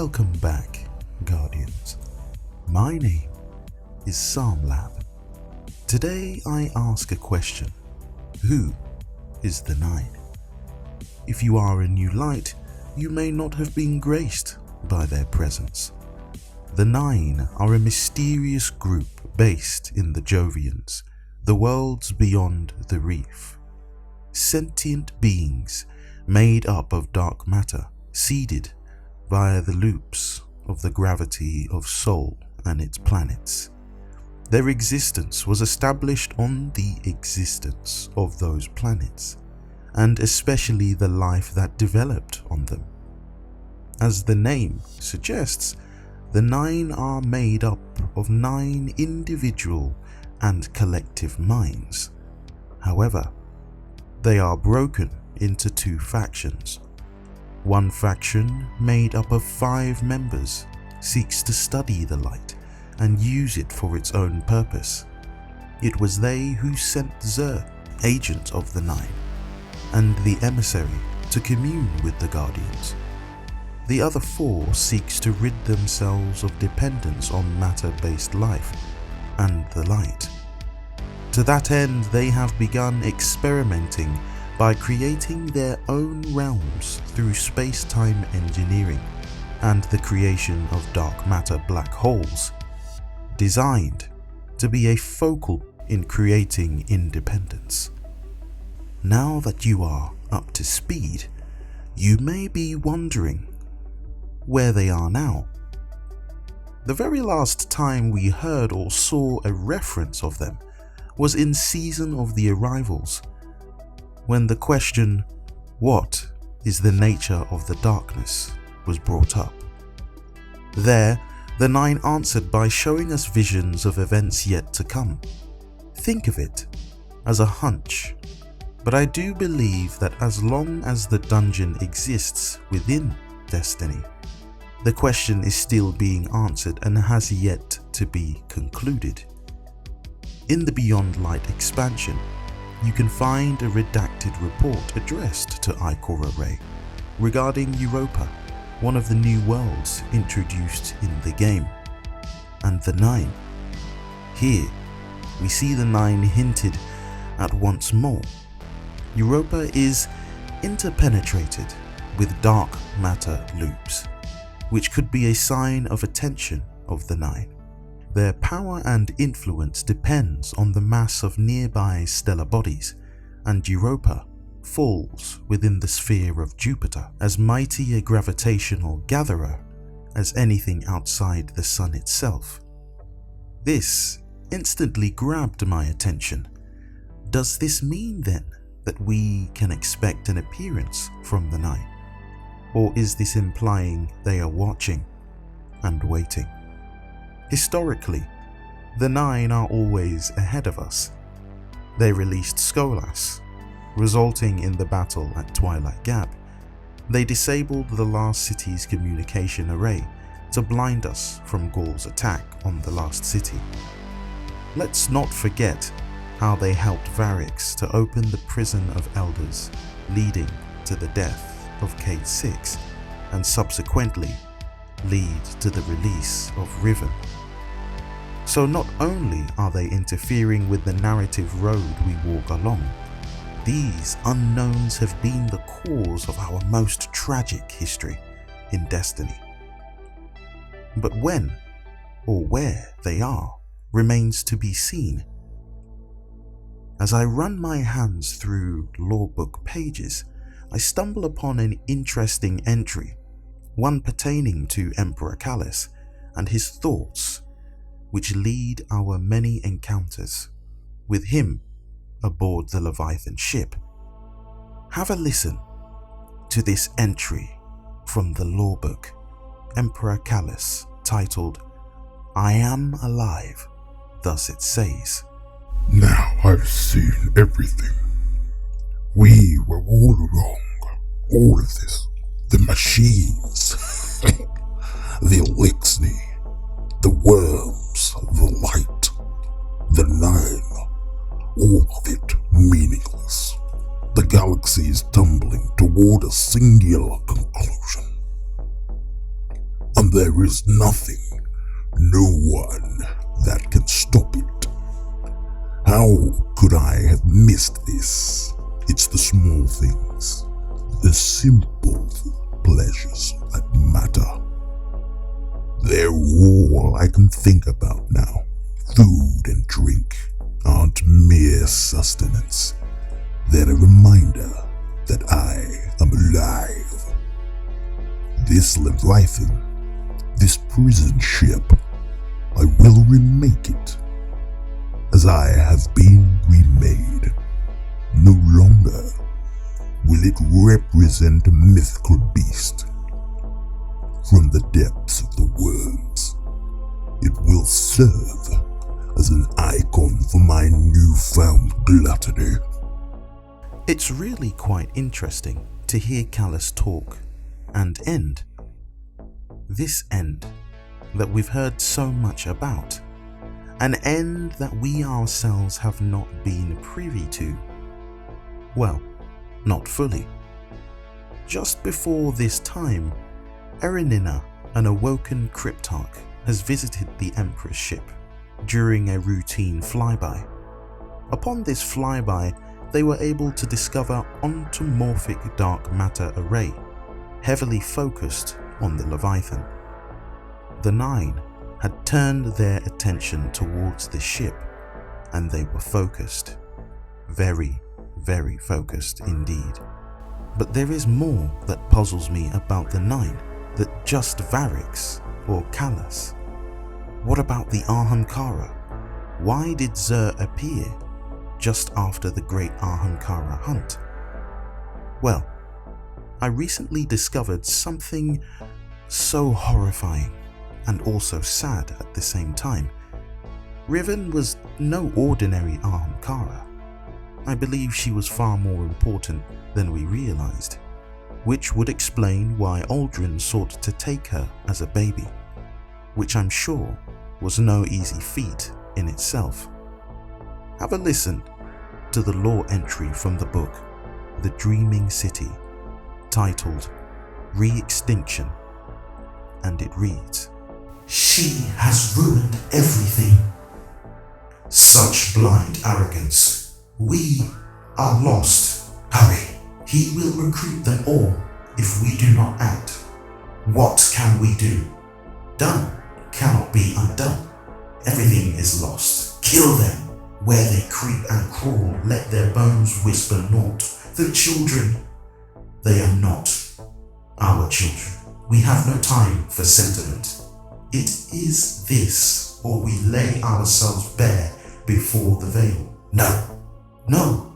Welcome back, Guardians. My name is Samlab. Today I ask a question. Who is the Nine? If you are a new light, you may not have been graced by their presence. The Nine are a mysterious group based in the Jovians, the worlds beyond the reef. Sentient beings made up of dark matter, seeded via the loops of the gravity of Sol and its planets. Their existence was established on the existence of those planets, and especially the life that developed on them. As the name suggests, the Nine are made up of 9 individual and collective minds. However, they are broken into 2 factions. One faction, made up of 5 members, seeks to study the light and use it for its own purpose. It was they who sent Zer, agent of the Nine, and the emissary to commune with the Guardians. The other 4 seeks to rid themselves of dependence on matter-based life and the light. To that end, they have begun experimenting by creating their own realms through space-time engineering and the creation of dark matter black holes, designed to be a focal in creating independence. Now that you are up to speed, you may be wondering where they are now. The very last time we heard or saw a reference of them was in Season of the Arrivals, when the question, "What is the nature of the darkness?" was brought up. There, the Nine answered by showing us visions of events yet to come. Think of it as a hunch, but I do believe that as long as the dungeon exists within Destiny, the question is still being answered and has yet to be concluded. In the Beyond Light expansion, you can find a redacted report addressed to Ikora Ray regarding Europa, one of the new worlds introduced in the game, and the Nine. Here, we see the Nine hinted at once more. Europa is interpenetrated with dark matter loops, which could be a sign of attention of the Nine. Their power and influence depends on the mass of nearby stellar bodies, and Europa falls within the sphere of Jupiter, as mighty a gravitational gatherer as anything outside the Sun itself. This instantly grabbed my attention. Does this mean then that we can expect an appearance from the Nine? Or is this implying they are watching and waiting? Historically, the Nine are always ahead of us. They released Skolas, resulting in the battle at Twilight Gap. They disabled the last city's communication array to blind us from Gaul's attack on the last city. Let's not forget how they helped Varix to open the prison of elders, leading to the death of Cade 6, and subsequently lead to the release of Riven. So not only are they interfering with the narrative road we walk along, these unknowns have been the cause of our most tragic history in Destiny. But when or where they are remains to be seen. As I run my hands through lorebook pages, I stumble upon an interesting entry, one pertaining to Emperor Callus and his thoughts, which lead our many encounters with him aboard the Leviathan ship. Have a listen to this entry from the lorebook, Emperor Callus, titled, "I am alive," thus it says. "Now I've seen everything. We were all wrong. All of this. The machines, the Elixni, the worms, the light, the Nine, all of it meaningless. The galaxy is tumbling toward a singular conclusion. A there is nothing, no one that can stop it. How could I have missed this? It's the small things, the simple pleasures that matter. They're all I can think about now. Food and drink aren't mere sustenance. They're a reminder that I am alive. This Leviathan, this prison ship, I will remake it as I have been remade. No longer will it represent a mythical beast from the depths of the worms. It will serve as an icon for my newfound gluttony. It's really quite interesting to hear Callus talk and end. This end that we've heard so much about. An end that we ourselves have not been privy to. Well, not fully. Just before this time, Erinina, an awoken cryptarch, has visited the Emperor's ship during a routine flyby. Upon this flyby, they were able to discover ontomorphic dark matter array, heavily focused on the Leviathan. The Nine had turned their attention towards the ship, and they were focused. Very, very focused indeed. But there is more that puzzles me about the Nine than just Varix or Callus. What about the Ahamkara? Why did Zer appear just after the Great Ahamkara hunt? Well, I recently discovered something so horrifying and also sad at the same time. Riven was no ordinary Ahamkara. I believe she was far more important than we realized, which would explain why Aldrin sought to take her as a baby, which I'm sure was no easy feat in itself. Have a listen to the lore entry from the book The Dreaming City, titled Reexstinction, and it reads, "She has ruined everything. Such blind arrogance. We are lost. Hurry, he will recruit them all if we do not act. What can we do? Done cannot be undone. Everything is lost. Kill them. Where they creep and crawl, let their bones whisper naught. The children, they are not our children. We have no time for sentiment. It is this, or we lay ourselves bare before the veil. No, no.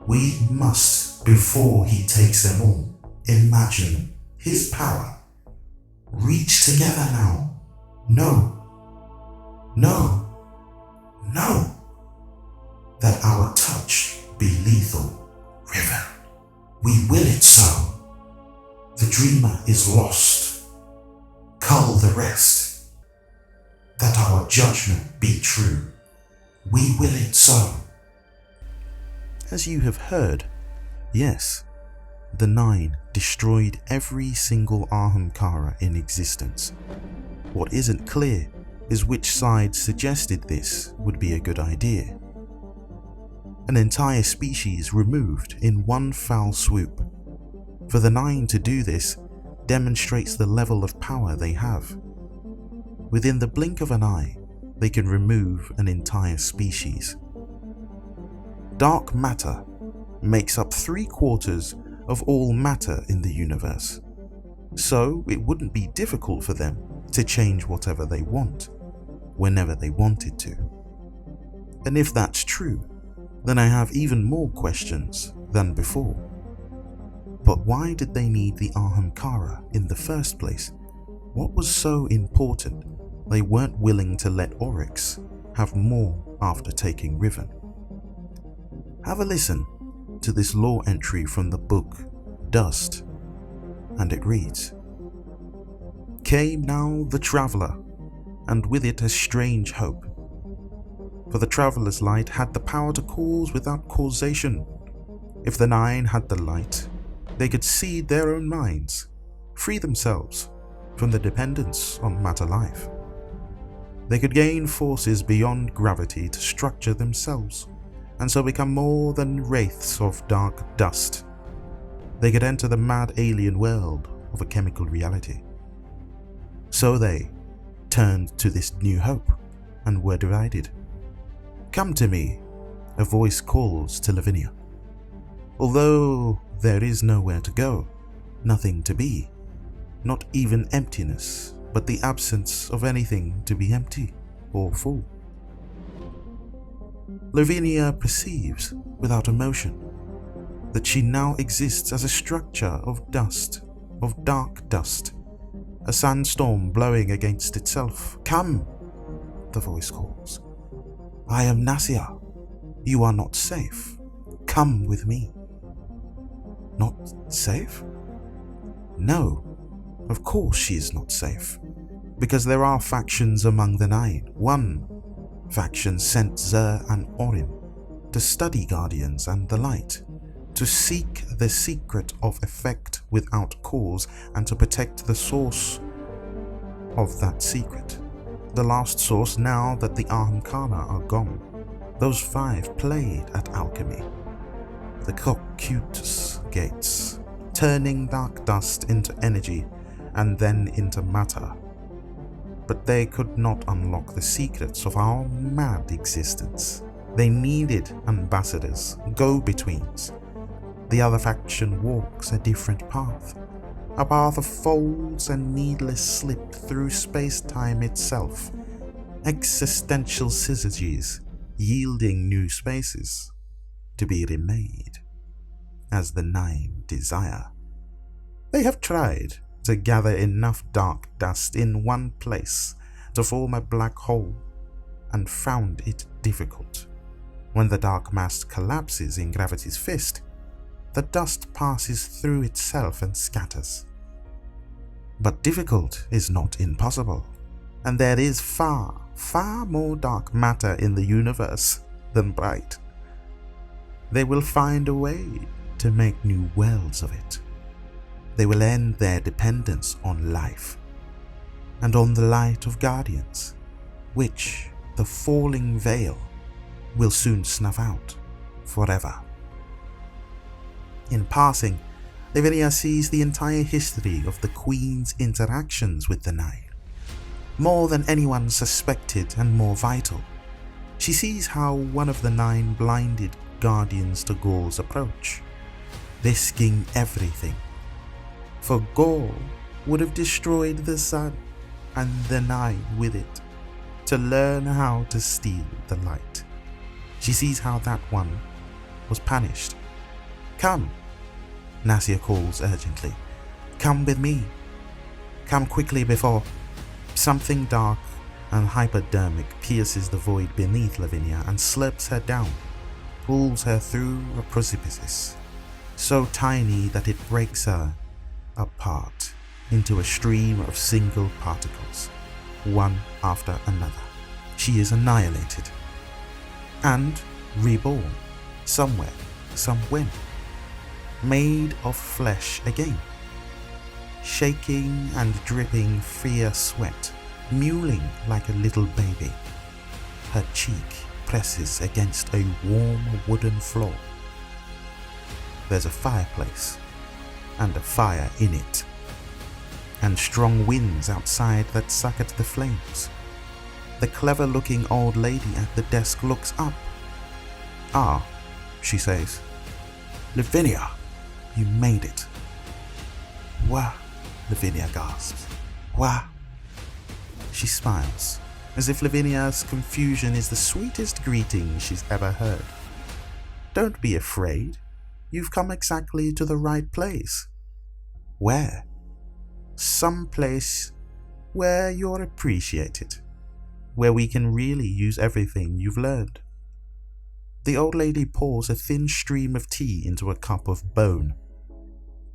We must, before he takes them all, imagine his power. Reach together now. No, no, no. That our touch be lethal. Riven, we will it so. The dreamer is lost. Cull the rest. That our judgment be true. We will it so." As you have heard, yes, the Nine destroyed every single Ahamkara in existence. What isn't clear is which side suggested this would be a good idea. An entire species removed in one foul swoop. For the Nine to do this demonstrates the level of power they have. Within the blink of an eye, they can remove an entire species. Dark matter makes up 3/4 of all matter in the universe, so it wouldn't be difficult for them to change whatever they want, whenever they wanted to. And if that's true, then I have even more questions than before. But why did they need the Ahamkara in the first place? What was so important they weren't willing to let Oryx have more after taking Riven? Have a listen to this lore entry from the book Dust, and it reads, "Came now the traveller, and with it a strange hope. For the traveller's light had the power to cause without causation. If the Nine had the light, they could see their own minds, free themselves, from the dependence on matter life. They could gain forces beyond gravity to structure themselves, and so become more than wraiths of dark dust. They could enter the mad alien world of a chemical reality. So they turned to this new hope and were divided. "Come to me," a voice calls to Lavinia. Although there is nowhere to go, nothing to be, not even emptiness, but the absence of anything to be empty or full. Lavinia perceives, without emotion, that she now exists as a structure of dust, of dark dust, a sandstorm blowing against itself. "Come," the voice calls. "I am Nasia. You are not safe. Come with me." Not safe? No, of course she is not safe, because there are factions among the Nine. One faction sent Zer and Orin to study Guardians and the Light, to seek the secret of effect without cause, and to protect the source of that secret. The last source, now that the Ahamkara are gone. Those five played at alchemy, the Cocutus gates, turning dark dust into energy and then into matter. But they could not unlock the secrets of our mad existence. They needed ambassadors, go-betweens. The other faction walks a different path, a path of folds and needless slip through space-time itself, existential syzygies, yielding new spaces to be remade as the Nine desire. They have tried to gather enough dark dust in one place to form a black hole, and found it difficult. When the dark mass collapses in gravity's fist, the dust passes through itself and scatters. But difficult is not impossible, and there is far, far more dark matter in the universe than bright. They will find a way to make new worlds of it. They will end their dependence on life, and on the light of Guardians, which the falling veil will soon snuff out forever. In passing, Lavinia sees the entire history of the Queen's interactions with the Nine. More than anyone suspected and more vital, she sees how one of the Nine blinded Guardians to Gaul's approach, risking everything. For Gaul would have destroyed the sun and the Nine with it, to learn how to steal the light. She sees how that one was punished. "Come," Nasia calls urgently. "Come with me. Come quickly before..." Something dark and hypodermic pierces the void beneath Lavinia and slurps her down, pulls her through a precipice, so tiny that it breaks her apart into a stream of single particles, one after another. She is annihilated and reborn somewhere, somewhen, made of flesh again, shaking and dripping fierce sweat, mewling like a little baby. Her cheek presses against a warm wooden floor. There's a fireplace and a fire in it, and strong winds outside that suck at the flames. The clever-looking old lady at the desk looks up. "Ah," she says. "Lavinia, you made it." "Wah," Lavinia gasps. "Wah." She smiles, as if Lavinia's confusion is the sweetest greeting she's ever heard. "Don't be afraid. You've come exactly to the right place." "Where?" "Some place where you're appreciated, where we can really use everything you've learned." The old lady pours a thin stream of tea into a cup of bone.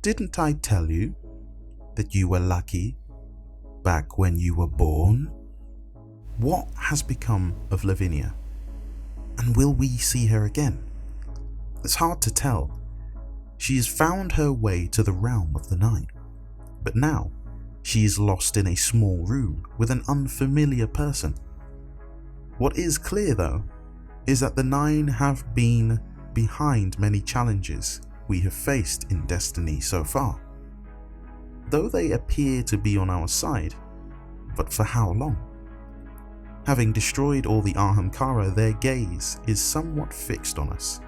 "Didn't I tell you that you were lucky back when you were born?" What has become of Lavinia? And will we see her again? It's hard to tell. She has found her way to the realm of the Nine, but now she is lost in a small room with an unfamiliar person. What is clear though, is that the 9 have been behind many challenges we have faced in Destiny so far. Though they appear to be on our side, but for how long? Having destroyed all the Ahamkara, their gaze is somewhat fixed on us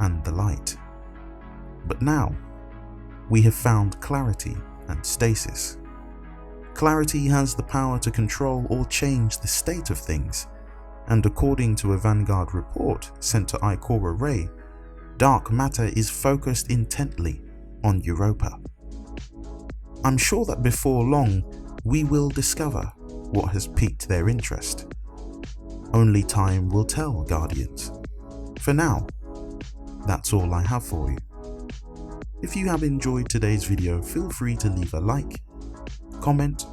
and the light. But now, we have found clarity and stasis. Clarity has the power to control or change the state of things, and according to a Vanguard report sent to Ikora Ray, dark matter is focused intently on Europa. I'm sure that before long, we will discover what has piqued their interest. Only time will tell, Guardians. For now, that's all I have for you. If you have enjoyed today's video, feel free to leave a like, comment,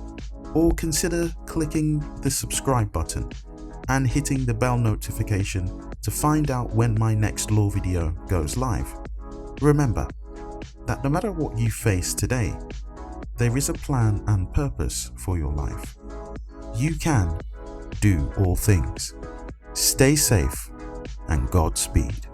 or consider clicking the subscribe button and hitting the bell notification to find out when my next lore video goes live. Remember that no matter what you face today, there is a plan and purpose for your life. You can do all things. Stay safe and Godspeed.